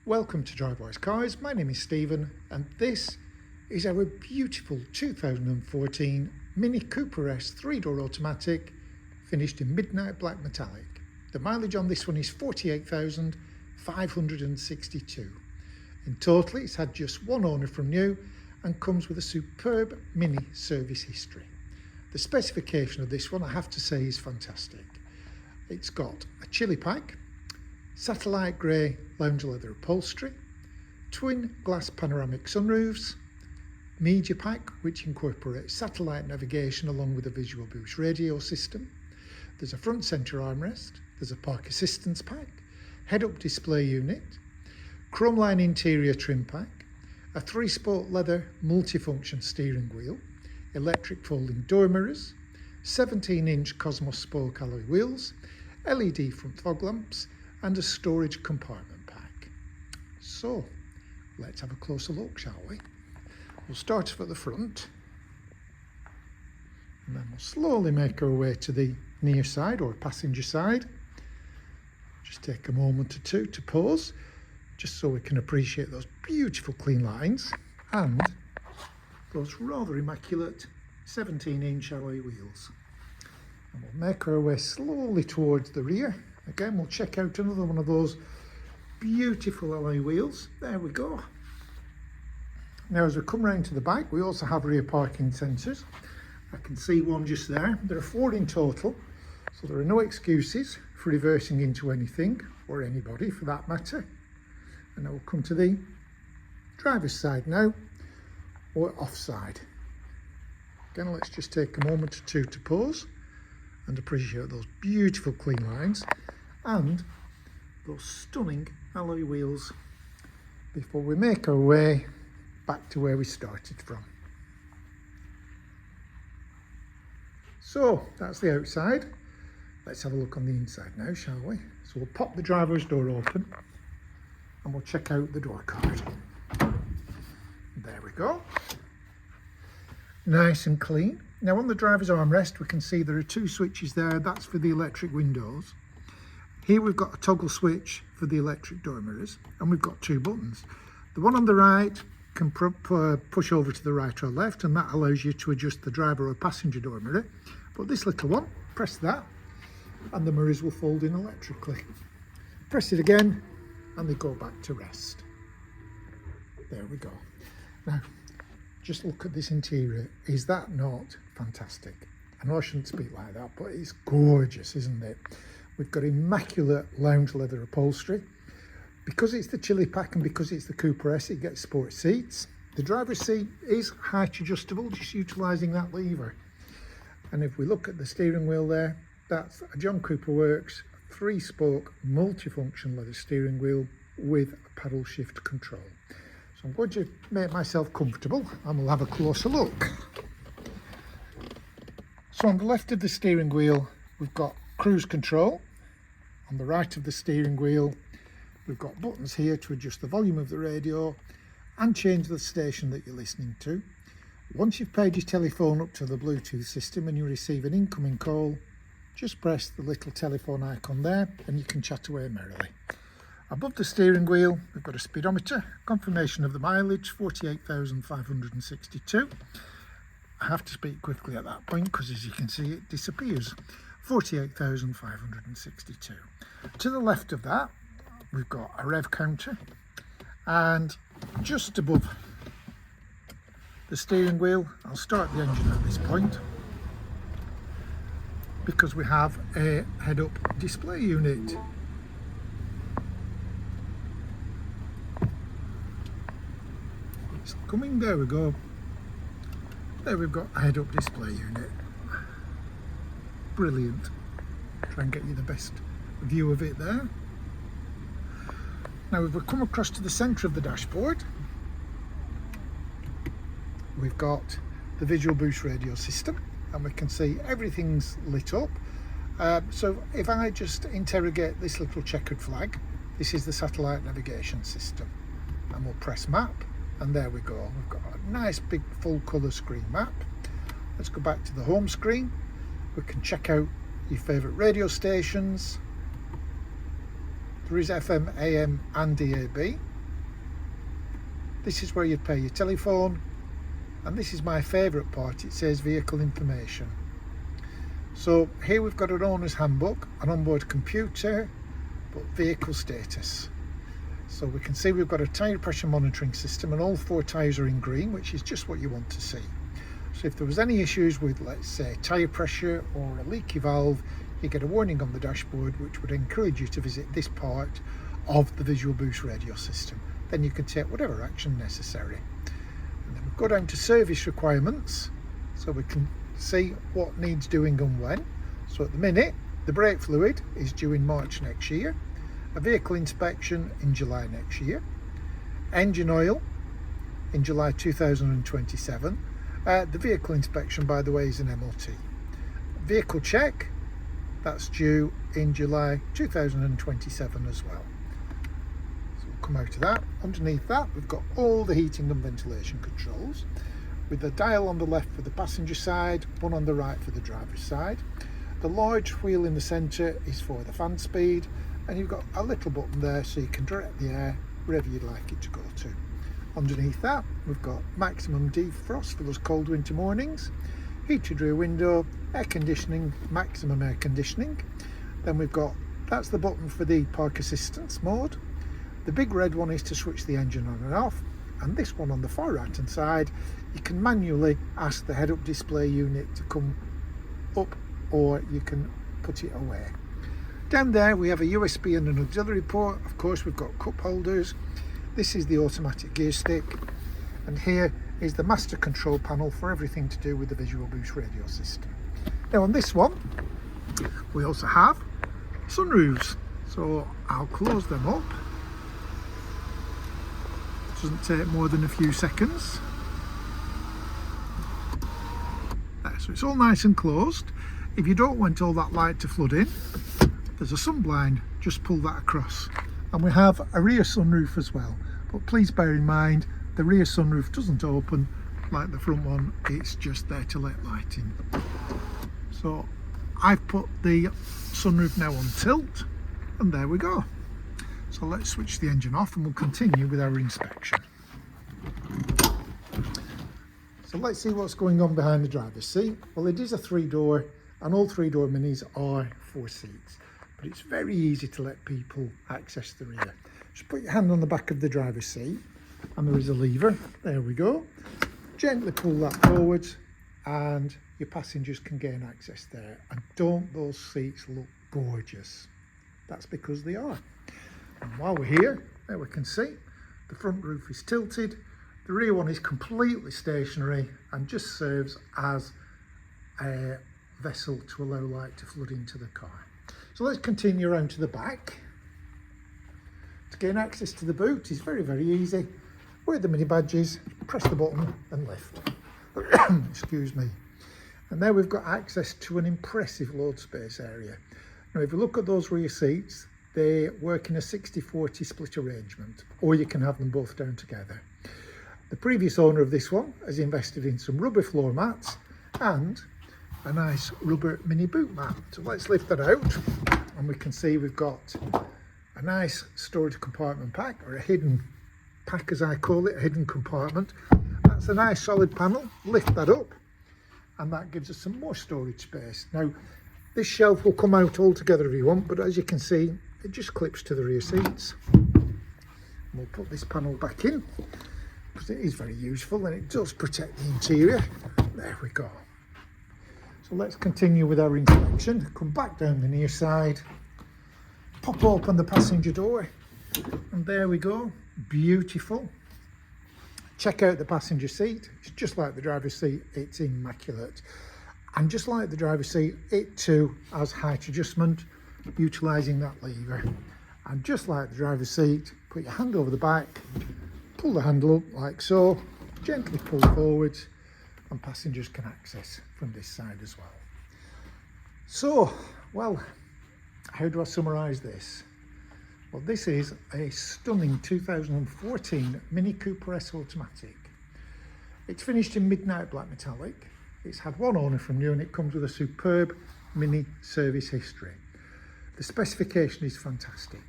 Welcome to Drivewise Cars. My name is Stephen and this is our beautiful 2014 Mini Cooper S 3-door automatic finished in midnight black metallic. The mileage on this one is 48,562. In total it's had just one owner from new and comes with a superb mini service history. The specification of this one, I have to say, is fantastic. It's got a chili pack, satellite grey lounge leather upholstery, twin glass panoramic sunroofs, media pack which incorporates satellite navigation along with a visual boost radio system. There's a front centre armrest, there's a park assistance pack, head-up display unit, chrome line interior trim pack, a 3-sport leather multifunction steering wheel, electric folding door mirrors, 17-inch Cosmos spoke alloy wheels, LED front fog lamps, and a storage compartment pack. So let's have a closer look, shall we? We'll start off at the front and then we'll slowly make our way to the near side or passenger side. Just take a moment or two to pause just so we can appreciate those beautiful clean lines and those rather immaculate 17-inch alloy wheels. And we'll make our way slowly towards the rear. Again, we'll check out another one of those beautiful alloy wheels. There we go. Now as we come round to the back, we also have rear parking sensors. I can see one just there. There are 4 in total, so there are no excuses for reversing into anything or anybody for that matter. And now we'll come to the driver's side now, or offside. Again, let's just take a moment or two to pause and appreciate those beautiful clean lines and those stunning alloy wheels before we make our way back to where we started from. So that's the outside. Let's have a look on the inside now, shall we? So we'll pop the driver's door open and we'll check out the door card. There we go. Nice and clean. Now on the driver's armrest we can see there are 2 switches there. That's for the electric windows. Here we've got a toggle switch for the electric door mirrors and we've got 2 buttons. The one on the right can push over to the right or left and that allows you to adjust the driver or passenger door mirror. But this little one, press that and the mirrors will fold in electrically. Press it again and they go back to rest. There we go. Now just look at this interior. Is that not fantastic? I know I shouldn't speak like that, but it's gorgeous, isn't it? We've got immaculate lounge leather upholstery. Because it's the chili pack and because it's the Cooper S, it gets sport seats. The driver's seat is height adjustable, just utilising that lever. And if we look at the steering wheel there, that's a John Cooper Works 3-spoke multifunction leather steering wheel with a paddle shift control. So I'm going to make myself comfortable and we'll have a closer look. So on the left of the steering wheel, we've got cruise control. On the right of the steering wheel, we've got buttons here to adjust the volume of the radio and change the station that you're listening to. Once you've paired your telephone up to the Bluetooth system and you receive an incoming call, just press the little telephone icon there and you can chat away merrily. Above the steering wheel, we've got a speedometer, confirmation of the mileage, 48,562. I have to speak quickly at that point because as you can see it disappears. 48,562. To the left of that, we've got a rev counter and just above the steering wheel, I'll start the engine at this point because we have a head-up display unit. It's coming, there we go. There we've got a head-up display unit. Brilliant. Try and get you the best view of it there. Now if we come across to the centre of the dashboard, we've got the visual boost radio system and we can see everything's lit up. So if I just interrogate this little checkered flag, this is the satellite navigation system, and we'll press map and there we go. We've got a nice big full colour screen map. Let's go back to the home screen. We can check out your favourite radio stations. There is FM, AM and DAB. This is where you pay your telephone, and this is my favourite part, it says vehicle information. So here we've got an owner's handbook, an onboard computer, but vehicle status. So we can see we've got a tyre pressure monitoring system and all 4 tyres are in green, which is just what you want to see. So if there was any issues with, let's say, tyre pressure or a leaky valve, you get a warning on the dashboard which would encourage you to visit this part of the Visual Boost radio system. Then you can take whatever action necessary. And then we go down to service requirements, so we can see what needs doing and when. So at the minute, the brake fluid is due in March next year, a vehicle inspection in July next year, engine oil in July 2027. The vehicle inspection, by the way, is an MOT. Vehicle check, that's due in July 2027 as well. So we'll come out of that. Underneath that, we've got all the heating and ventilation controls, with a dial on the left for the passenger side, one on the right for the driver's side. The large wheel in the centre is for the fan speed, and you've got a little button there so you can direct the air wherever you'd like it to go to. Underneath that, we've got maximum defrost for those cold winter mornings, heated rear window, air conditioning, maximum air conditioning. Then we've got, that's the button for the park assistance mode. The big red one is to switch the engine on and off, and this one on the far right hand side, you can manually ask the head-up display unit to come up, or you can put it away. Down there we have a USB and an auxiliary port. Of course we've got cup holders. This is the automatic gear stick, and here is the master control panel for everything to do with the Visual Boost radio system. Now on this one we also have sunroofs, so I'll close them up. Doesn't take more than a few seconds. There, so it's all nice and closed. If you don't want all that light to flood in, there's a sunblind, just pull that across. And we have a rear sunroof as well, but please bear in mind the rear sunroof doesn't open like the front one, it's just there to let light in. So I've put the sunroof now on tilt, and there we go. So let's switch the engine off and we'll continue with our inspection. So let's see what's going on behind the driver's seat. Well, it is a 3-door, and all 3-door Minis are 4 seats. But it's very easy to let people access the rear. Just put your hand on the back of the driver's seat, and there is a lever. There we go. Gently pull that forwards, and your passengers can gain access there. And don't those seats look gorgeous? That's because they are. And while we're here, there we can see the front roof is tilted. The rear one is completely stationary and just serves as a vessel to allow light to flood into the car. So let's continue around to the back. To gain access to the boot is very, very easy. Where the mini badge is, press the button and lift. Excuse me. And there we've got access to an impressive load space area. Now if you look at those rear seats, they work in a 60-40 split arrangement, or you can have them both down together. The previous owner of this one has invested in some rubber floor mats and a nice rubber mini boot mat. So let's lift that out, and we can see we've got a nice storage compartment pack, or a hidden pack as I call it, a hidden compartment. That's a nice solid panel. Lift that up and that gives us some more storage space. Now this shelf will come out altogether if you want, but as you can see it just clips to the rear seats. And we'll put this panel back in because it is very useful and it does protect the interior. There we go. So let's continue with our inspection. Come back down the near side, pop open the passenger door, and there we go. Beautiful. Check out the passenger seat. It's just like the driver's seat, it's immaculate. And just like the driver's seat, it too has height adjustment, utilising that lever. And just like the driver's seat, put your hand over the back, pull the handle up like so, gently pull forwards, and passengers can access from this side as well. So, well, how do I summarise this? Well, this is a stunning 2014 Mini Cooper S Automatic. It's finished in midnight black metallic. It's had one owner from new, and it comes with a superb mini service history. The specification is fantastic.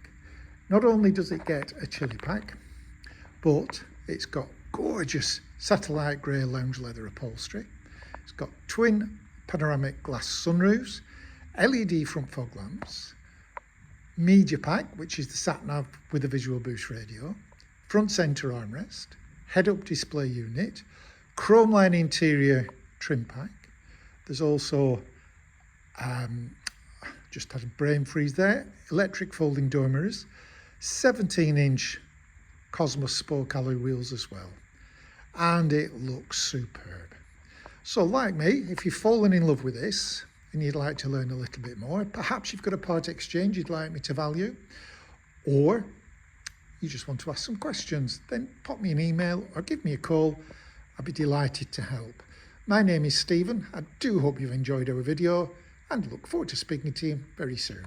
Not only does it get a chilli pack, but It's got gorgeous satellite grey lounge leather upholstery. It's got twin panoramic glass sunroofs, LED front fog lamps, media pack, which is the sat nav with a visual boost radio, front centre armrest, head-up display unit, chrome line interior trim pack. There's also, just had a brain freeze there, electric folding door mirrors, 17-inch Cosmos spoke alloy wheels as well. And it looks superb. So like me, if you've fallen in love with this and you'd like to learn a little bit more, perhaps you've got a part exchange you'd like me to value, or you just want to ask some questions, then pop me an email or give me a call. I'd be delighted to help. My name is Stephen. I do hope you've enjoyed our video and look forward to speaking to you very soon.